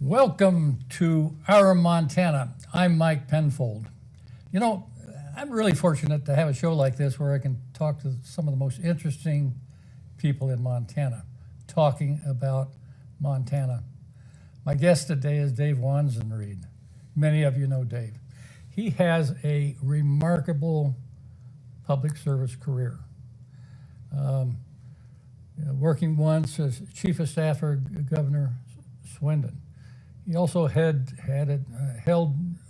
Welcome to Our Montana. I'm Mike Penfold. You know, I'm really fortunate to have a show like this where I can talk to some of the most interesting people in Montana, talking about Montana. My guest today is Dave Wanzenried. Many of you know Dave. He has a remarkable public service career. Working once as Chief of Staff for Governor Swindon. He also held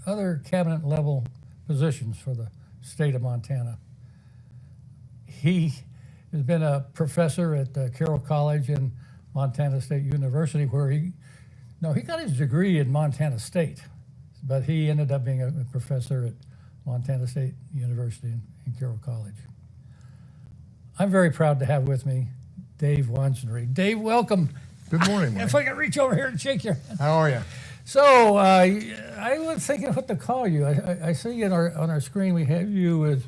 other cabinet level positions for the state of Montana. He has been a professor at Carroll College and Montana State University, where he got his degree in Montana State, but he ended up being a professor at Montana State University in Carroll College. I'm very proud to have with me Dave Wanzenried. Dave, welcome. Good morning, Mike. If I can reach over here and shake your hand. How are you? So I was thinking what to call you. I see on our screen we have you as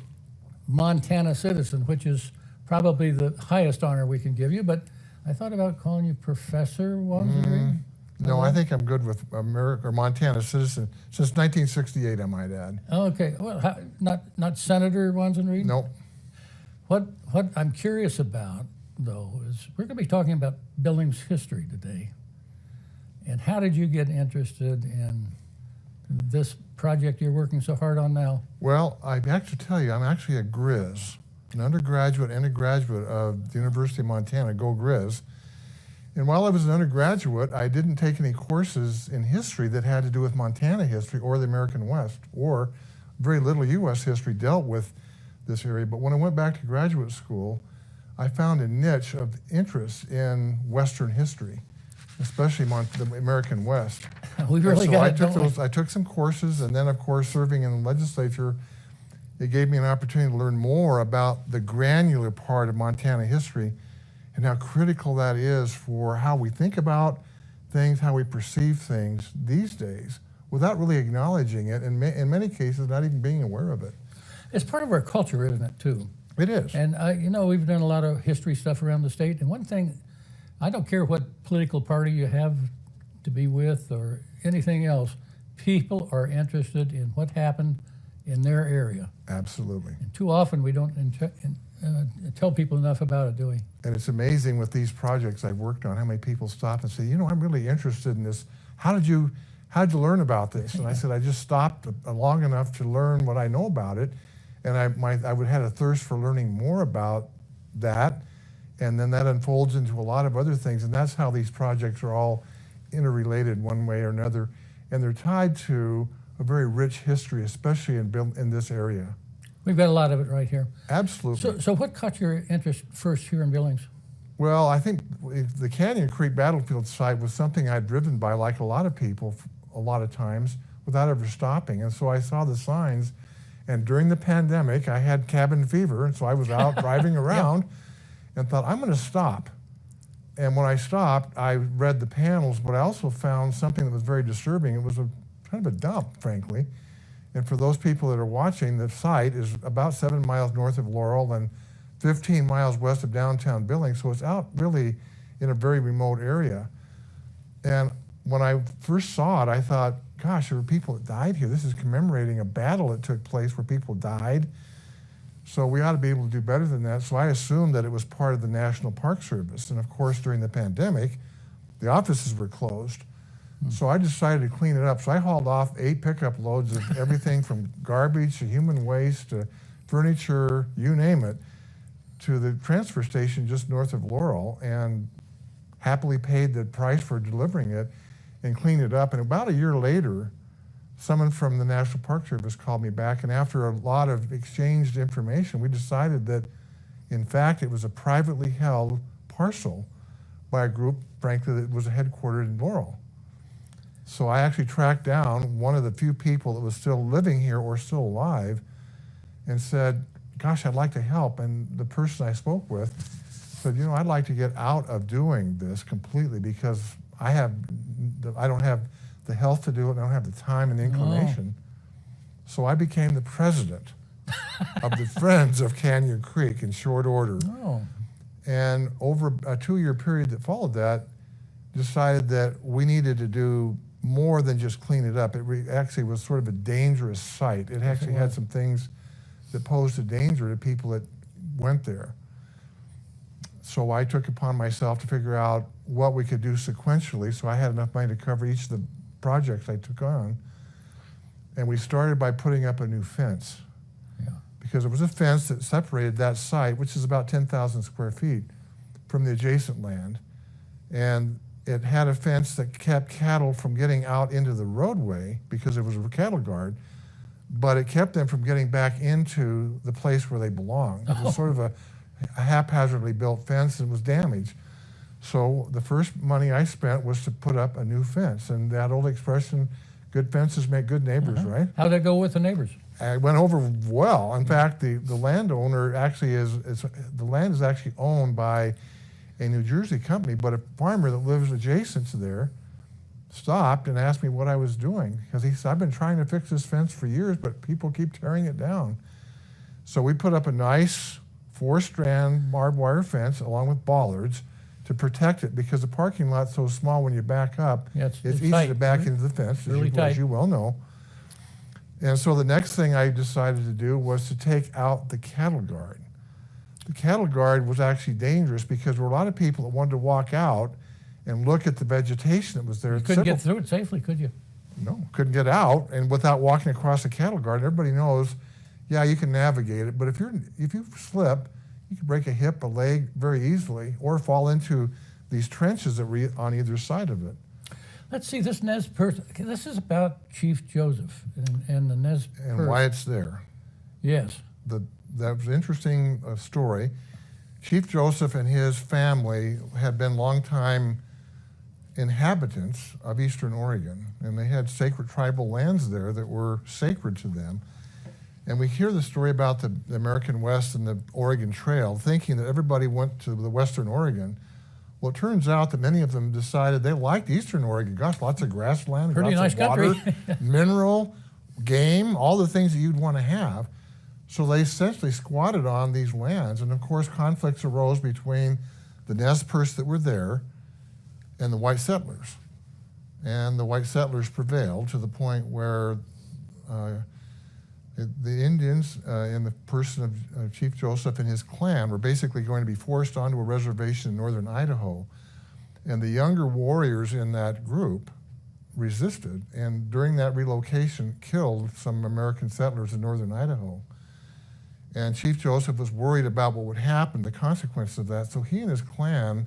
Montana citizen, which is probably the highest honor we can give you, but I thought about calling you Professor Wanzenried. No, I think I'm good with America or Montana citizen since 1968, I might add. Okay, well, not Senator Wanzenried? Nope. What I'm curious about, though, is we're going to be talking about Billings history today. And how did you get interested in this project you're working so hard on now? Well, I have to tell you, I'm actually a Grizz, an undergraduate and a graduate of the University of Montana, go Grizz. And while I was an undergraduate, I didn't take any courses in history that had to do with Montana history or the American West, or very little U.S. history dealt with this area. But when I went back to graduate school, I found a niche of interest in Western history, especially the American West. We really got it. I took some courses, and then, of course, serving in the legislature, it gave me an opportunity to learn more about the granular part of Montana history and how critical that is for how we think about things, how we perceive things these days, without really acknowledging it, and in many cases, not even being aware of it. It's part of our culture, isn't it, too? It is. And, we've done a lot of history stuff around the state, and one thing, I don't care what political party you have to be with or anything else, people are interested in what happened in their area. Absolutely. And too often we don't tell people enough about it, do we? And it's amazing with these projects I've worked on, how many people stop and say, I'm really interested in this. How'd you learn about this? And I said, I just stopped long enough to learn what I know about it. And I would have a thirst for learning more about that. And then that unfolds into a lot of other things. And that's how these projects are all interrelated one way or another. And they're tied to a very rich history, especially in this area. We've got a lot of it right here. Absolutely. So what caught your interest first here in Billings? Well, I think the Canyon Creek battlefield site was something I'd driven by, like a lot of people, a lot of times, without ever stopping. And so I saw the signs. And during the pandemic, I had cabin fever, and so I was out driving around and thought, I'm going to stop. And when I stopped, I read the panels, but I also found something that was very disturbing. It was kind of a dump, frankly. And for those people that are watching, the site is about 7 miles north of Laurel and 15 miles west of downtown Billings, so it's out really in a very remote area. And when I first saw it, I thought, gosh, there were people that died here. This is commemorating a battle that took place where people died. So we ought to be able to do better than that. So I assumed that it was part of the National Park Service. And of course, during the pandemic, the offices were closed. So I decided to clean it up. So I hauled off 8 pickup loads of everything from garbage to human waste to furniture, you name it, to the transfer station just north of Laurel, and happily paid the price for delivering it and cleaned it up. And about a year later, someone from the National Park Service called me back, and after a lot of exchanged information, we decided that, in fact, it was a privately held parcel by a group, frankly, that was headquartered in Laurel. So I actually tracked down one of the few people that was still living here or still alive and said, gosh, I'd like to help. And the person I spoke with said, I'd like to get out of doing this completely because I don't have the health to do it, and I don't have the time and the inclination. So I became the president of the Friends of Canyon Creek in short order. And over a 2-year period that followed that, decided that we needed to do more than just clean it up. It actually was sort of a dangerous site. It actually had some things that posed a danger to people that went there. So I took upon myself to figure out what we could do sequentially, so I had enough money to cover each of the projects I took on. And we started by putting up a new fence. Yeah. Because there was a fence that separated that site, which is about 10,000 square feet, from the adjacent land. And it had a fence that kept cattle from getting out into the roadway because it was a cattle guard, but it kept them from getting back into the place where they belonged. It was sort of a haphazardly built fence and was damaged. So the first money I spent was to put up a new fence. And that old expression, good fences make good neighbors, right? How'd that go with the neighbors? It went over well. In fact, the landowner actually the land is actually owned by a New Jersey company, but a farmer that lives adjacent to there stopped and asked me what I was doing, because he said, I've been trying to fix this fence for years, but people keep tearing it down. So we put up a nice 4-strand barbed wire fence along with bollards to protect it, because the parking lot's so small when you back up, it's easy tight. to back into the fence, Really as you well know. And so the next thing I decided to do was to take out the cattle guard. The cattle guard was actually dangerous because there were a lot of people that wanted to walk out and look at the vegetation that was there. You couldn't get through it safely, could you? No, couldn't get out, and without walking across the cattle guard. Everybody knows, yeah, you can navigate it, but if you slip, you can break a hip, a leg very easily, or fall into these trenches that were on either side of it. Let's see, this Nez Perce, this is about Chief Joseph and the Nez Perce. And why it's there. Yes. That was an interesting story. Chief Joseph and his family had been longtime inhabitants of Eastern Oregon, and they had sacred tribal lands there that were sacred to them. And we hear the story about the American West and the Oregon Trail, thinking that everybody went to the Western Oregon. Well, it turns out that many of them decided they liked Eastern Oregon. Gosh, lots of grassland, pretty lots nice of water, country. mineral, game, all the things that you'd want to have. So they essentially squatted on these lands. And of course, conflicts arose between the Nez Perce that were there and the white settlers. And the white settlers prevailed to the point where the Indians, in the person of Chief Joseph and his clan, were basically going to be forced onto a reservation in northern Idaho. And the younger warriors in that group resisted, and during that relocation killed some American settlers in northern Idaho. And Chief Joseph was worried about what would happen, the consequences of that, so he and his clan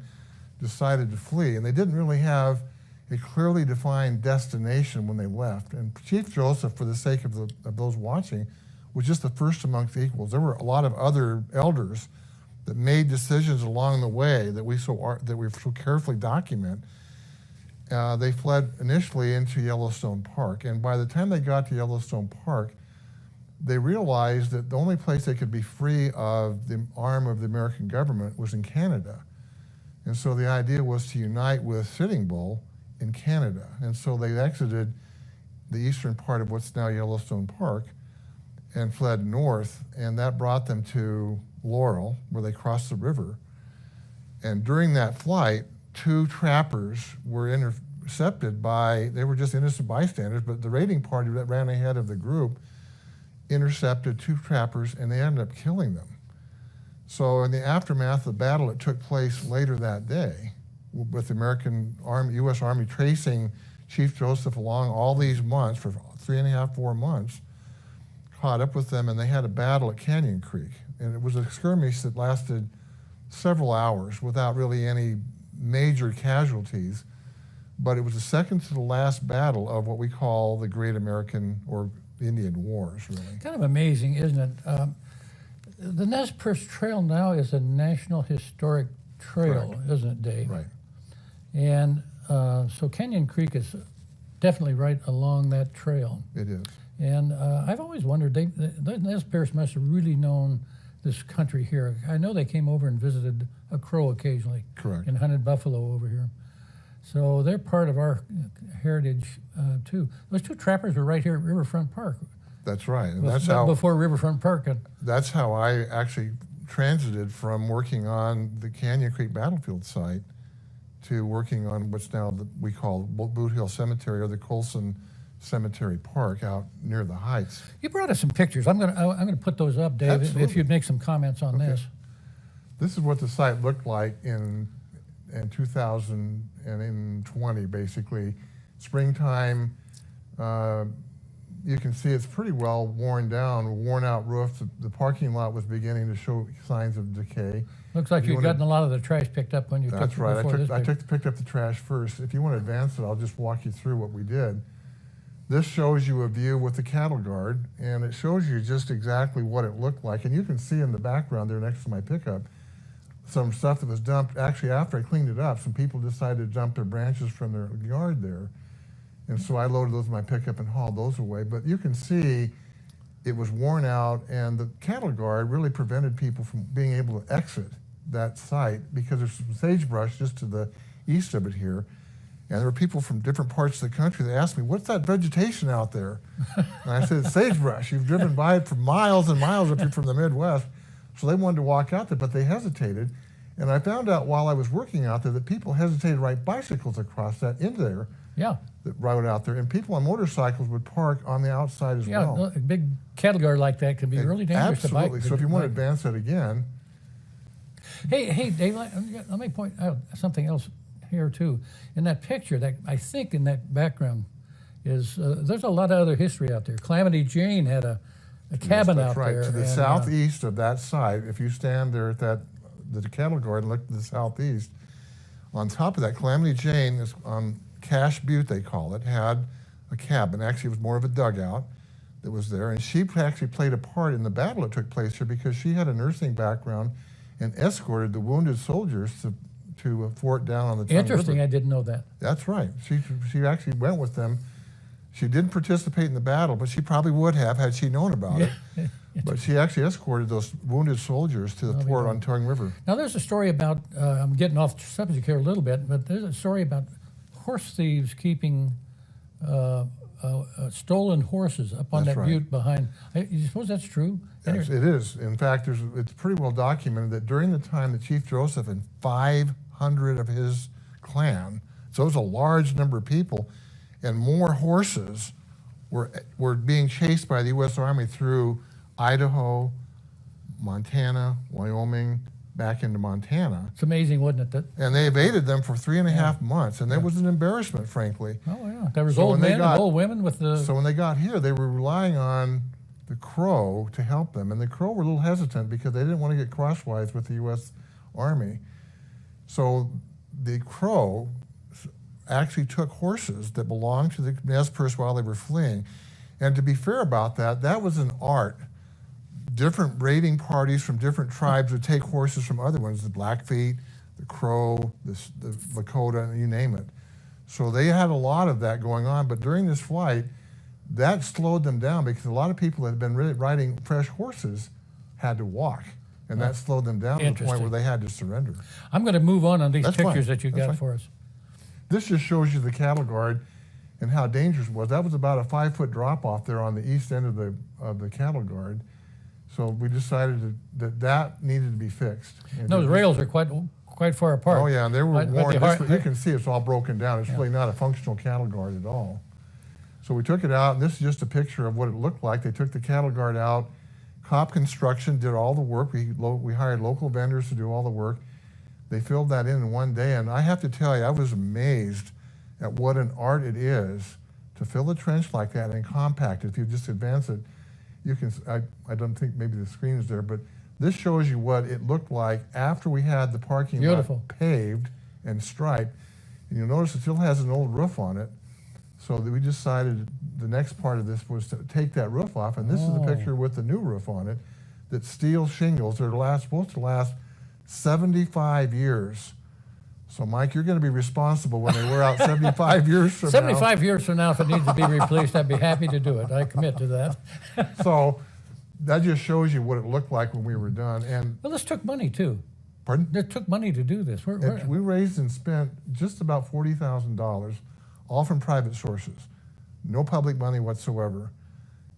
decided to flee, and they didn't really have a clearly defined destination when they left. And Chief Joseph, for the sake of those watching, was just the first amongst equals. There were a lot of other elders that made decisions along the way that we so carefully document. They fled initially into Yellowstone Park, and by the time they got to Yellowstone Park, they realized that the only place they could be free of the arm of the American government was in Canada. And so the idea was to unite with Sitting Bull in Canada. And so they exited the eastern part of what's now Yellowstone Park and fled north, and that brought them to Laurel, where they crossed the river. And during that flight, 2 trappers were intercepted they were just innocent bystanders, but the raiding party that ran ahead of the group intercepted 2 trappers, and they ended up killing them. So in the aftermath of the battle that took place later that day, with the American Army, U.S. Army tracing Chief Joseph along all these months, for 3.5, 4 months, caught up with them, and they had a battle at Canyon Creek. And it was a skirmish that lasted several hours without really any major casualties. But it was the second to the last battle of what we call the Great American or Indian Wars, really. Kind of amazing, isn't it? The Nez Perce Trail now is a National Historic Trail, Correct. Isn't it, Dave? Right. And so Canyon Creek is definitely right along that trail. It is. And I've always wondered, the Nez Perce must have really known this country here. I know they came over and visited a Crow occasionally. Correct. And hunted buffalo over here. So they're part of our heritage too. Those 2 trappers were right here at Riverfront Park. That's right. And that's how, before Riverfront Park. that's how I actually transited from working on the Canyon Creek battlefield site to working on what's now we call Boot Hill Cemetery, or the Colson Cemetery Park out near the Heights. You brought us some pictures. I'm gonna put those up, Dave. Absolutely. If you'd make some comments on this. This is what the site looked like in 2020, basically. Springtime, you can see it's pretty well worn down, worn out roofs. The parking lot was beginning to show signs of decay. Looks like you've gotten a lot of the trash picked up when you took it. That's right. I Picked up the trash first. If you want to advance it, I'll just walk you through what we did. This shows you a view with the cattle guard, and it shows you just exactly what it looked like. And you can see in the background there next to my pickup some stuff that was dumped. Actually, after I cleaned it up, some people decided to dump their branches from their yard there. And so I loaded those in my pickup and hauled those away. But you can see it was worn out, and the cattle guard really prevented people from being able to exit that site because there's some sagebrush just to the east of it here. And there were people from different parts of the country that asked me, what's that vegetation out there? And I said, it's sagebrush. You've driven by it for miles and miles if you're from the Midwest. So they wanted to walk out there, but they hesitated. And I found out while I was working out there that people hesitated to ride bicycles across that into there. Yeah. That rode out there. And people on motorcycles would park on the outside as well. Yeah, a big cattle guard like that can be really dangerous to bike. Absolutely. So if you want to advance that again. Hey, Dave, let me point out something else here too. In that picture, that I think in that background is there's a lot of other history out there. Calamity Jane had a cabin out right. there. To the southeast of that site, if you stand there at the cattle guard and look to the southeast, on top of that, Calamity Jane is on Cache Butte, they call it, had a cabin. Actually, it was more of a dugout that was there, and she actually played a part in the battle that took place here because she had a nursing background and escorted the wounded soldiers to a fort down on the Tongue Interesting, River. I didn't know that. That's right. She actually went with them. She didn't participate in the battle, but she probably would have had she known about it. But she actually escorted those wounded soldiers to the fort on Tongue River. Now, there's a story about, I'm getting off the subject here a little bit, but there's a story about horse thieves keeping stolen horses up on that butte behind. You suppose that's true? Yes, it is. In fact, it's pretty well documented that during the time that Chief Joseph and 500 of his clan, so it was a large number of people, and more horses were being chased by the U.S. Army through Idaho, Montana, Wyoming, back into Montana. It's amazing, wasn't it? And they evaded them for 3.5 months, and that was an embarrassment, frankly. Oh, yeah. There was old men and old women with the... So when they got here, they were relying on the Crow to help them, and the Crow were a little hesitant because they didn't want to get crosswise with the U.S. Army. So the Crow actually took horses that belonged to the Nez Perce while they were fleeing. And to be fair about that, that was an art. Different raiding parties from different tribes would take horses from other ones, the Blackfeet, the Crow, the Lakota, you name it. So they had a lot of that going on, but during this flight, that slowed them down because a lot of people that had been riding fresh horses had to walk, and that slowed them down to the point where they had to surrender. I'm going to move on these pictures that you got for us. This just shows you the cattle guard and how dangerous it was. That was about a 5-foot drop off there on the east end of the cattle guard. So we decided that needed to be fixed. And those rails are quite far apart. Oh yeah, and they were worn. You can see it's all broken down. It's really not a functional cattle guard at all. So we took it out, and this is just a picture of what it looked like. They took the cattle guard out. Cop Construction did all the work. We hired local vendors to do all the work. They filled that in one day, and I have to tell you, I was amazed at what an art it is to fill a trench like that and compact it. If you just advance it, you can, I don't think maybe the screen is there, but this shows you what it looked like after we had the parking lot paved and striped. And you'll notice it still has an old roof on it. So we decided the next part of this was to take that roof off, and this is a picture with the new roof on it, that steel shingles are supposed to last 75 years. So, Mike, you're going to be responsible when they wear out 75 years from now. 75 years from now, if it needs to be replaced, I'd be happy to do it. I commit to that. So that just shows you what it looked like when we were done. And well, this took money, too. Pardon? It took money to do this. We raised and spent just about $40,000, all from private sources. No public money whatsoever.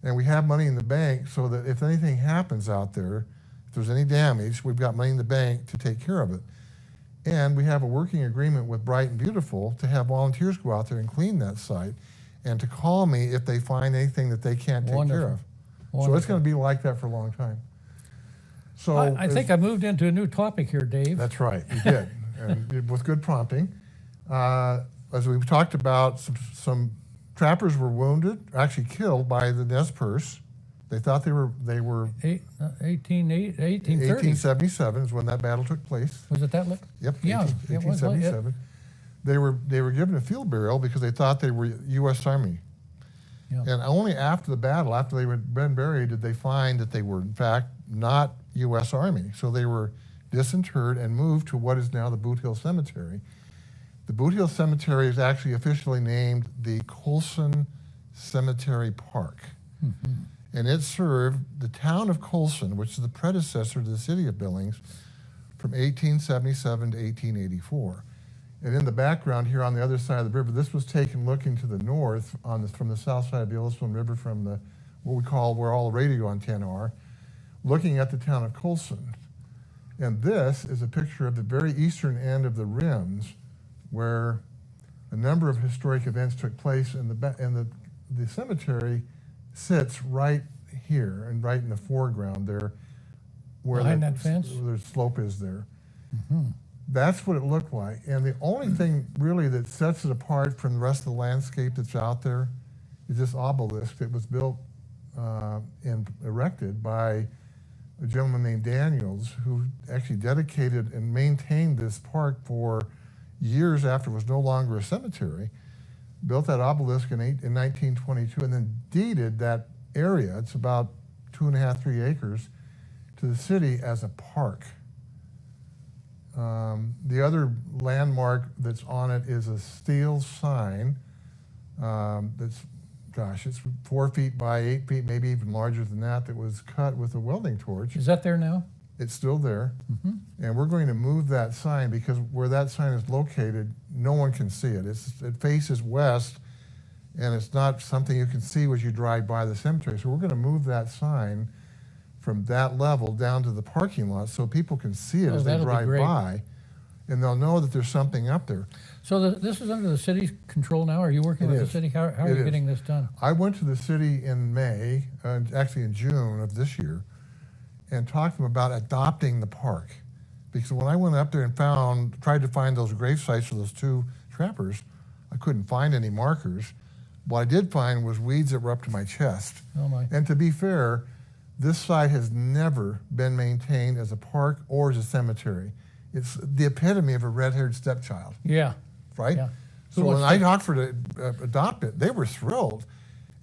And we have money in the bank so that if anything happens out there, if there's any damage, we've got money in the bank to take care of it. And we have a working agreement with Bright and Beautiful to have volunteers go out there and clean that site and to call me if they find anything that they can't take care of. So it's going to be like that for a long time. So I think I moved into a new topic here, Dave. That's right, you did, and with good prompting. As we've talked about, some trappers were wounded, actually killed by the Nez Perce. They thought they were 1877 is when that battle took place. Was it that late? Yep. Yeah, 1877. They were given a field burial because they thought they were U.S. Army. Yeah. And only after the battle, after they had been buried, did they find that they were in fact not U.S. Army. So they were disinterred and moved to what is now the Boot Hill Cemetery. The Boot Hill Cemetery is actually officially named the Colson Cemetery Park. Mm-hmm. And it served the town of Colson, which is the predecessor to the city of Billings, from 1877 to 1884. And in the background here on the other side of the river, this was taken looking to the north from the south side of the Yellowstone River from the what we call where all the radio antennae are, looking at the town of Colson. And this is a picture of the very eastern end of the rims where a number of historic events took place, and the cemetery sits right here and right in the foreground there where behind that fence? Where the slope is there. Mm-hmm. That's what it looked like. And the only thing really that sets it apart from the rest of the landscape that's out there is this obelisk that was built and erected by a gentleman named Daniels, who actually dedicated and maintained this park for years after it was no longer a cemetery, built that obelisk in 1922, and then deeded that area, it's about 2.5, 3 acres, to the city as a park. The other landmark that's on it is a steel sign that's, gosh, it's 4 feet by 8 feet, maybe even larger than that, that was cut with a welding torch. Is that there now? It's still there. Mm-hmm. And we're going to move that sign because where that sign is located, no one can see it. It faces west, and it's not something you can see as you drive by the cemetery. So we're going to move that sign from that level down to the parking lot so people can see it as they drive by, and they'll know that there's something up there. So this is under the city's control now? Are you working with the city? How are you getting this done? I went to the city in May, actually in June of this year, and talked to them about adopting the park. Because when I went up there and tried to find those grave sites for those 2 trappers, I couldn't find any markers. What I did find was weeds that were up to my chest. Oh my. And to be fair, this site has never been maintained as a park or as a cemetery. It's the epitome of a red-haired stepchild. Yeah. Right? Yeah. So when I offered to adopt it, they were thrilled.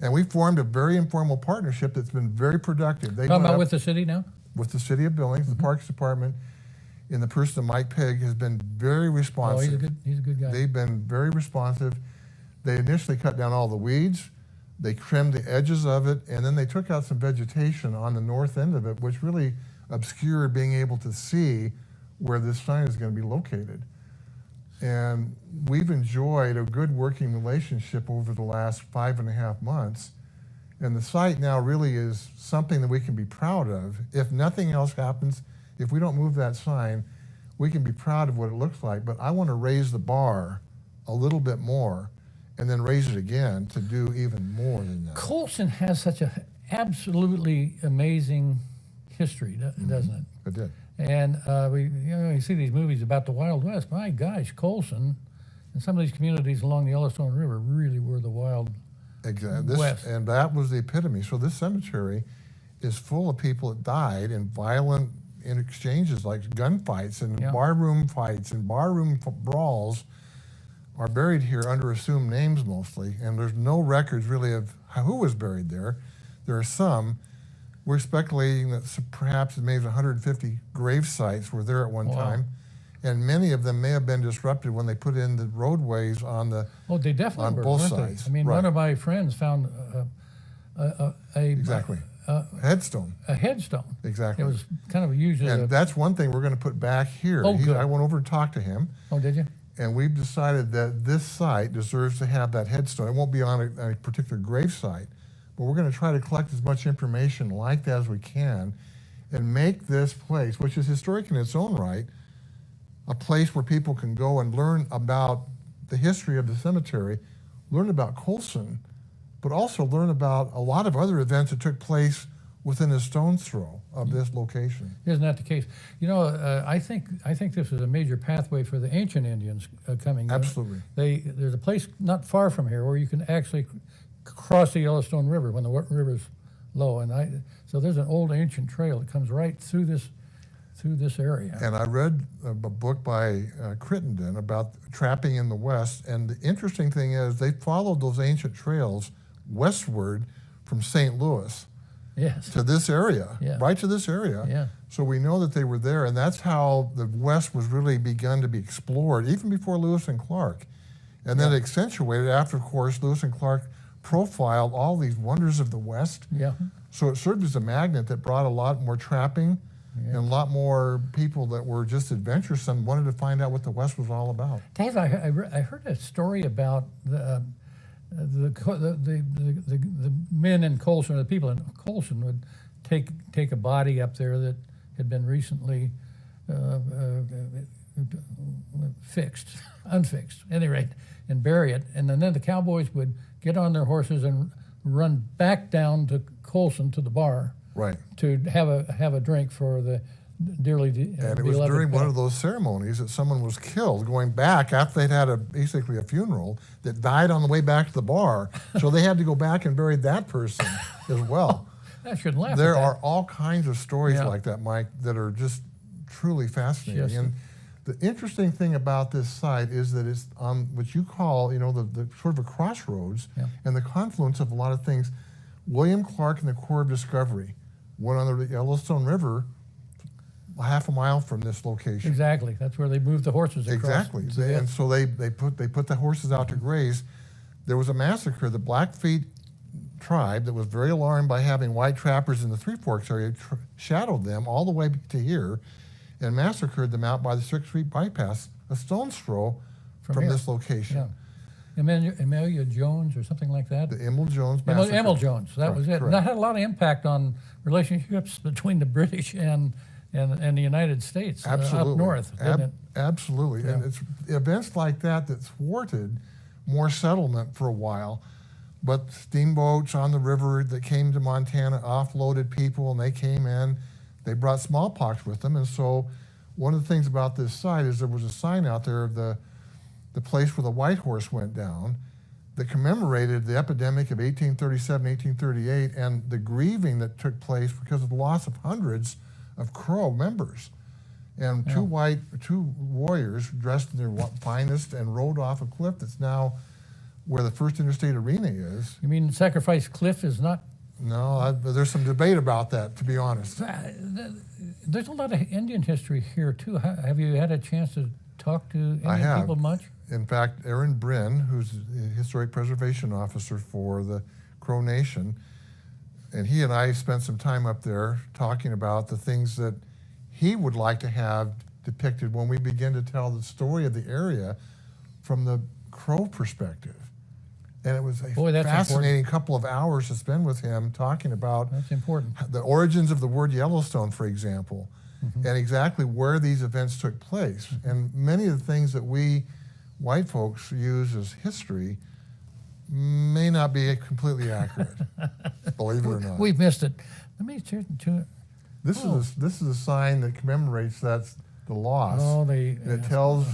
And we formed a very informal partnership that's been very productive. Talking about with the city now? With the city of Billings, the Parks Department, in the person of Mike Pegg, has been very responsive. Oh, he's a good guy. They've been very responsive. They initially cut down all the weeds. They trimmed the edges of it, and then they took out some vegetation on the north end of it, which really obscured being able to see where this sign is going to be located. And we've enjoyed a good working relationship over the last 5.5 months. And the site now really is something that we can be proud of. If nothing else happens, if we don't move that sign, we can be proud of what it looks like. But I want to raise the bar a little bit more and then raise it again to do even more than that. Colson has such an absolutely amazing history, doesn't it? It did. And you see these movies about the Wild West. My gosh, Colson and some of these communities along the Yellowstone River really were the Wild West. And that was the epitome. So this cemetery is full of people that died in violent exchanges, like gunfights and barroom fights and barroom brawls, are buried here under assumed names mostly. And there's no records really of who was buried there. There are some. We're speculating that perhaps maybe 150 grave sites were there at one time, and many of them may have been disrupted when they put in the roadways on the they definitely on were, both weren't sides. They? I mean, one of my friends found a headstone. A headstone. Exactly. It was kind of usually. And that's one thing we're going to put back here. Oh, good. I went over to talk to him. Oh, did you? And we've decided that this site deserves to have that headstone. It won't be on a particular grave site, but we're going to try to collect as much information like that as we can and make this place, which is historic in its own right, a place where people can go and learn about the history of the cemetery, learn about Colson, but also learn about a lot of other events that took place within a stone's throw of this location. Isn't that the case? You know, I think this is a major pathway for the ancient Indians coming in. Absolutely. There's a place not far from here where you can actually cross the Yellowstone River when the river's low, and so there's an old ancient trail that comes right through this area. And I read a book by Crittenden about trapping in the West, and the interesting thing is they followed those ancient trails westward from St. Louis. Yes. To this area, Yeah. right to this area. Yeah. So we know that they were there, and that's how the West was really begun to be explored, even before Lewis and Clark. And then accentuated after, of course, Lewis and Clark profiled all these wonders of the West. Yeah. So it served as a magnet that brought a lot more trapping and a lot more people that were just adventuresome, wanted to find out what the West was all about. Dave, I heard a story about the men in Colson, the people in Colson would take a body up there that had been recently unfixed, at any rate, and bury it. And then the cowboys would get on their horses and run back down to Colson to the bar, Right. to have a drink for the dearly And it was during one of those ceremonies that someone was killed going back after they'd had basically a funeral that died on the way back to the bar. So they had to go back and bury that person as well. I shouldn't laugh There at that. are all kinds of stories like that, Mike, that are just truly fascinating. Yes. And the interesting thing about this site is that it's on what you call, the sort of a crossroads and the confluence of a lot of things. William Clark and the Corps of Discovery went on the Yellowstone River half a mile from this location. Exactly. That's where they moved the horses across. Exactly. And so they put the horses out to graze. There was a massacre. The Blackfeet tribe that was very alarmed by having white trappers in the Three Forks area shadowed them all the way to here and massacred them out by the 6th Street bypass, a stone's throw from this location. Yeah. Amelia Jones or something like that? The Emil Jones massacre. Emil Jones, that was it. Correct. And that had a lot of impact on relationships between the British and the United States up north, didn't it? Absolutely. Yeah. And it's events like that thwarted more settlement for a while. But steamboats on the river that came to Montana offloaded people, and they came in. They brought smallpox with them. And so one of the things about this site is there was a sign out there of the place where the White Horse went down that commemorated the epidemic of 1837, 1838, and the grieving that took place because of the loss of hundreds of Crow members. And two warriors dressed in their finest and rode off a cliff that's now where the First Interstate Arena is. You mean Sacrifice Cliff is not? No, there's some debate about that, to be honest. There's a lot of Indian history here, too. Have you had a chance to talk to Indian people much? In fact, Aaron Bryn, who's the Historic Preservation Officer for the Crow Nation, and he and I spent some time up there talking about the things that he would like to have depicted when we begin to tell the story of the area from the Crow perspective. And it was a fascinating couple of hours to spend with him talking about the origins of the word Yellowstone, for example, and exactly where these events took place. And many of the things that we white folks use as history may not be completely accurate, believe it or not. We've missed it. Let me turn to this is a sign that commemorates the loss. It tells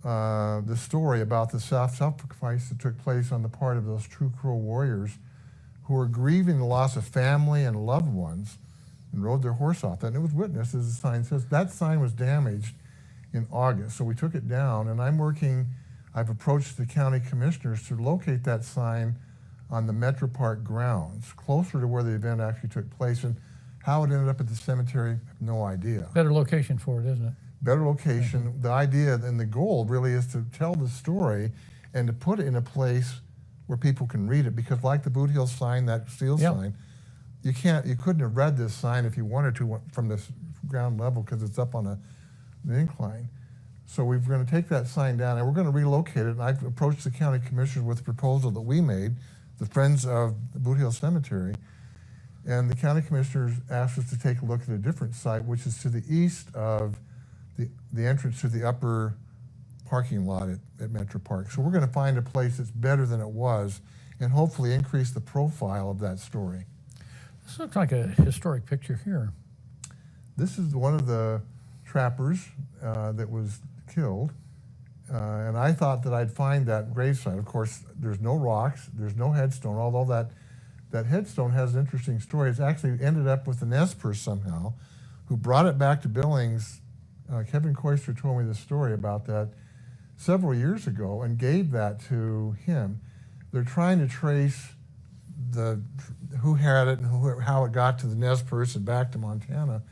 the story about the self-sacrifice that took place on the part of those true Crow warriors who were grieving the loss of family and loved ones and rode their horse off. And it was witnessed, as the sign says. That sign was damaged in August, so we took it down, and I've approached the county commissioners to locate that sign on the Metro Park grounds, closer to where the event actually took place. And how it ended up at the cemetery, I have no idea. Better location for it, isn't it? Better location. The idea and the goal really is to tell the story and to put it in a place where people can read it, because like the Boot Hill sign, that steel sign, you couldn't have read this sign if you wanted to from this ground level because it's up on an incline. So we're going to take that sign down and we're going to relocate it. And I've approached the county commissioners with a proposal that we made, the Friends of the Boot Hill Cemetery, and the county commissioners asked us to take a look at a different site, which is to the east of the entrance to the upper parking lot at Metro Park. So we're going to find a place that's better than it was and hopefully increase the profile of that story. This looks like a historic picture here. This is one of the trappers that was killed. And I thought that I'd find that gravesite. Of course, there's no rocks, there's no headstone, although that headstone has an interesting story. It's actually ended up with the Nez Perce somehow, who brought it back to Billings. Kevin Koister told me the story about that several years ago and gave that to him. They're trying to trace who had it and how it got to the Nez Perce and back to Montana.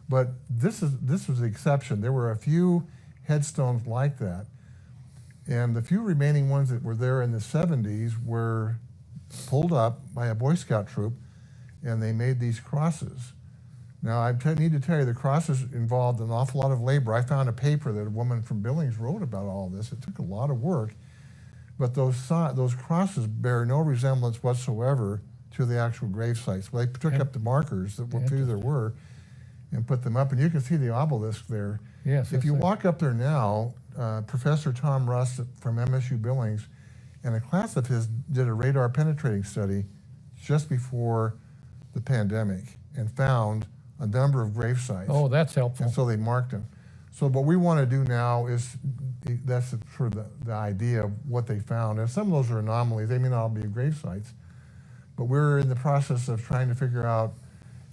But this was the exception. There were a few headstones like that. And the few remaining ones that were there in the 70s were pulled up by a Boy Scout troop, and they made these crosses. Now, I need to tell you, the crosses involved an awful lot of labor. I found a paper that a woman from Billings wrote about all this. It took a lot of work, but those crosses bear no resemblance whatsoever to the actual grave sites. Well, they took up the markers, that few there were, and put them up, and you can see the obelisk there. Yes. If you walk up there now, Professor Tom Rust from MSU Billings and a class of his did a radar penetrating study just before the pandemic and found a number of grave sites. Oh, that's helpful. And so they marked them. So what we want to do now is, that's sort of the idea of what they found. And some of those are anomalies. They may not all be grave sites. But we're in the process of trying to figure out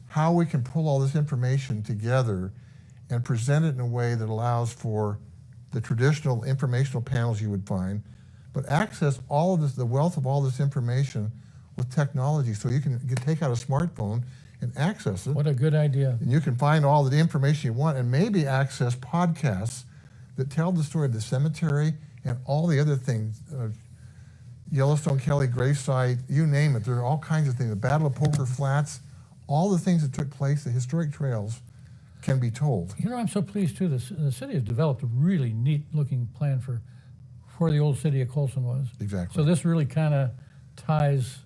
how we can pull all this information together and present it in a way that allows for the traditional informational panels you would find, but access all of this, the wealth of all this information with technology, so you can take out a smartphone and access it. What a good idea. And you can find all the information you want and maybe access podcasts that tell the story of the cemetery and all the other things, Yellowstone Kelly gravesite, you name it. There are all kinds of things. The Battle of Poker Flats, all the things that took place, the historic trails can be told. You know, I'm so pleased too. The city has developed a really neat-looking plan for where the old city of Colson was. Exactly. So this really kind of ties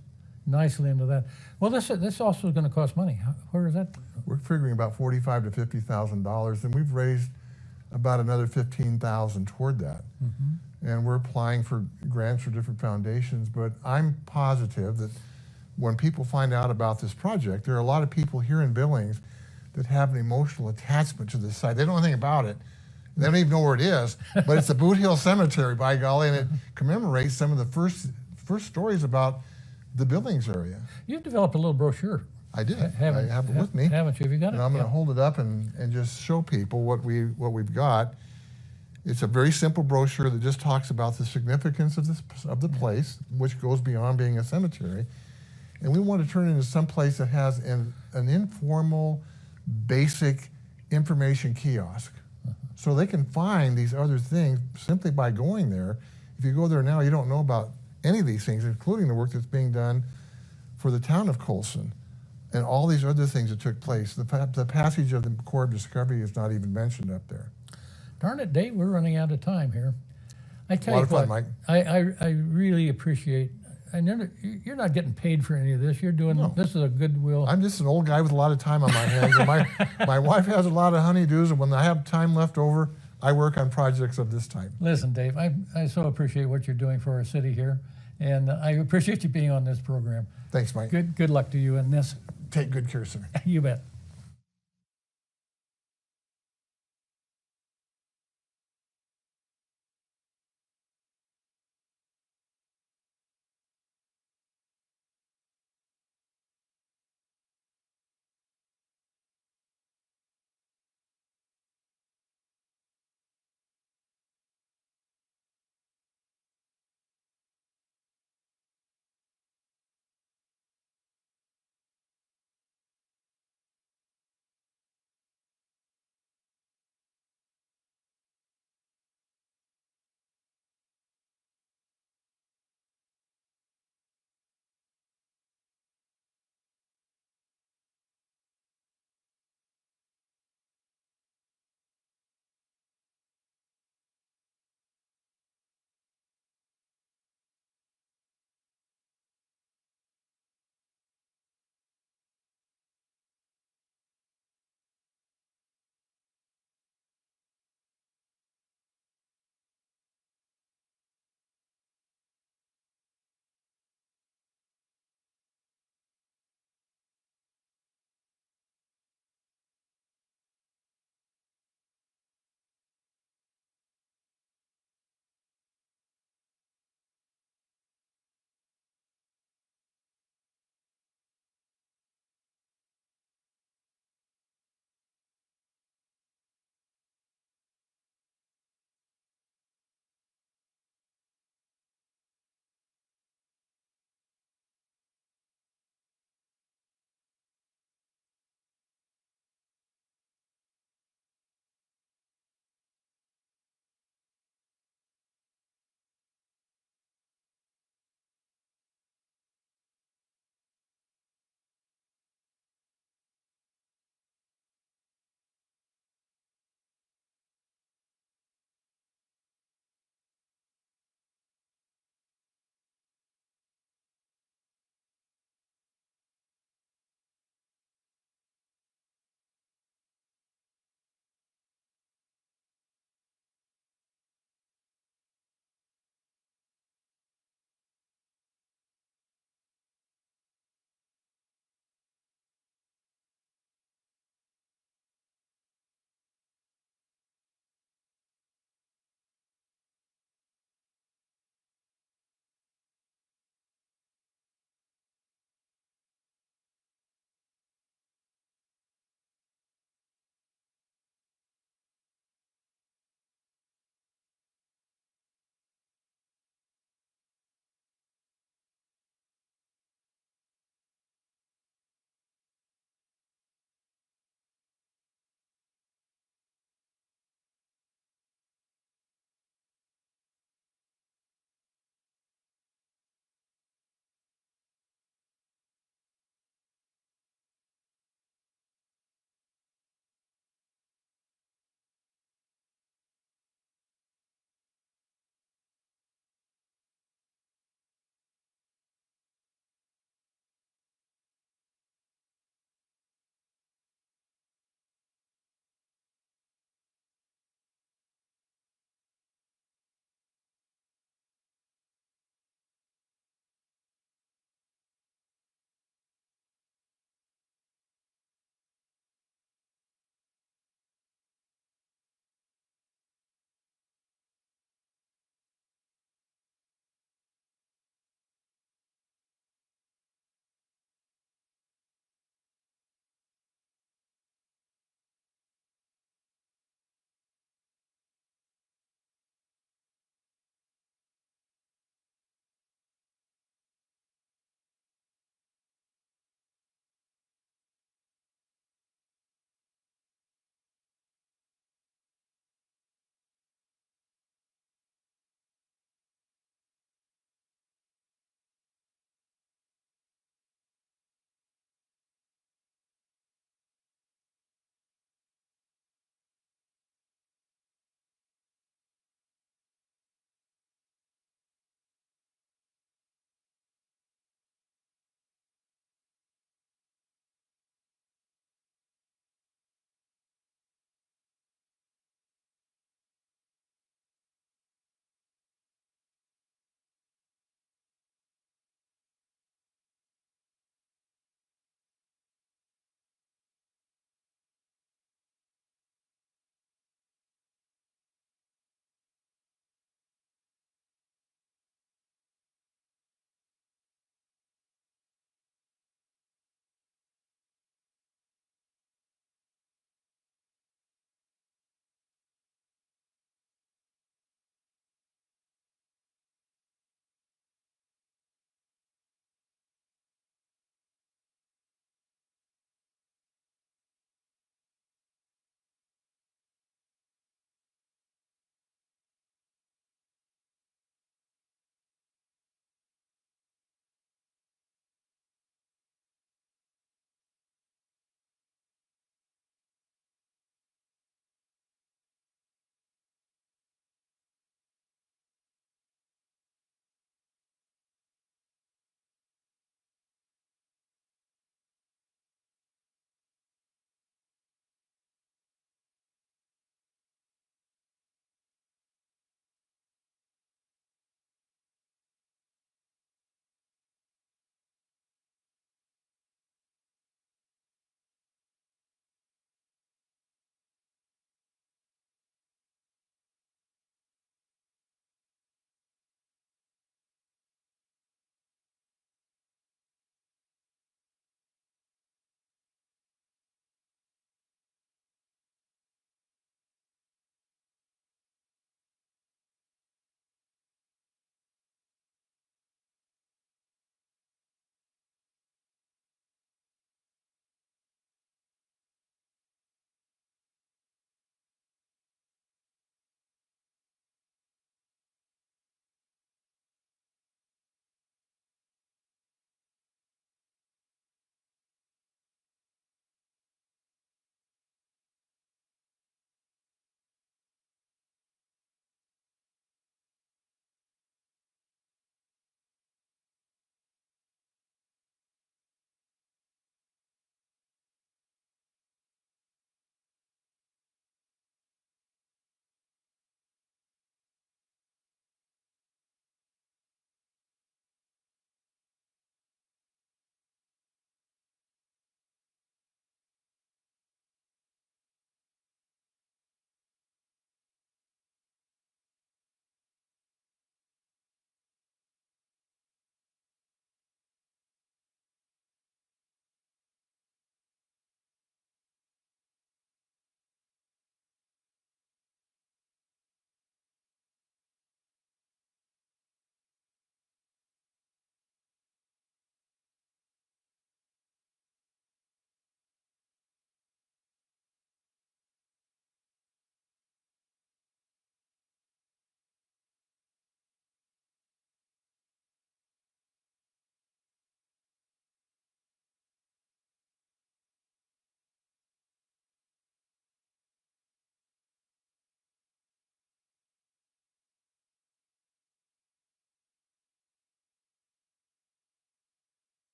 nicely into that. Well, this also is going to cost money. Where is that? We're figuring about $45,000 to $50,000, and we've raised about another $15,000 toward that. Mm-hmm. And we're applying for grants for different foundations. But I'm positive that when people find out about this project, there are a lot of people here in Billings that have an emotional attachment to this site. They don't know anything about it. They don't even know where it is, but it's the Boot Hill Cemetery, by golly, and it commemorates some of the first stories about the Billings area. You've developed a little brochure. I did. I have it with me. Haven't you? Have you got it? And I'm going to hold it up and just show people what we've got. It's a very simple brochure that just talks about the significance of the place, which goes beyond being a cemetery. And we want to turn it into some place that has an informal, basic information kiosk. So they can find these other things simply by going there. If you go there now, you don't know about any of these things, including the work that's being done for the town of Colson and all these other things that took place. The passage of the Corps of Discovery is not even mentioned up there. Darn it, Dave, we're running out of time here. I tell you what, fun, Mike. I really appreciate. You're not getting paid for any of this. You're doing this is a goodwill. I'm just an old guy with a lot of time on my hands. And my wife has a lot of honeydews, and when I have time left over, I work on projects of this type. Listen, Dave, I so appreciate what you're doing for our city here, and I appreciate you being on this program. Thanks, Mike. Good luck to you in this. Take good care, sir. You bet.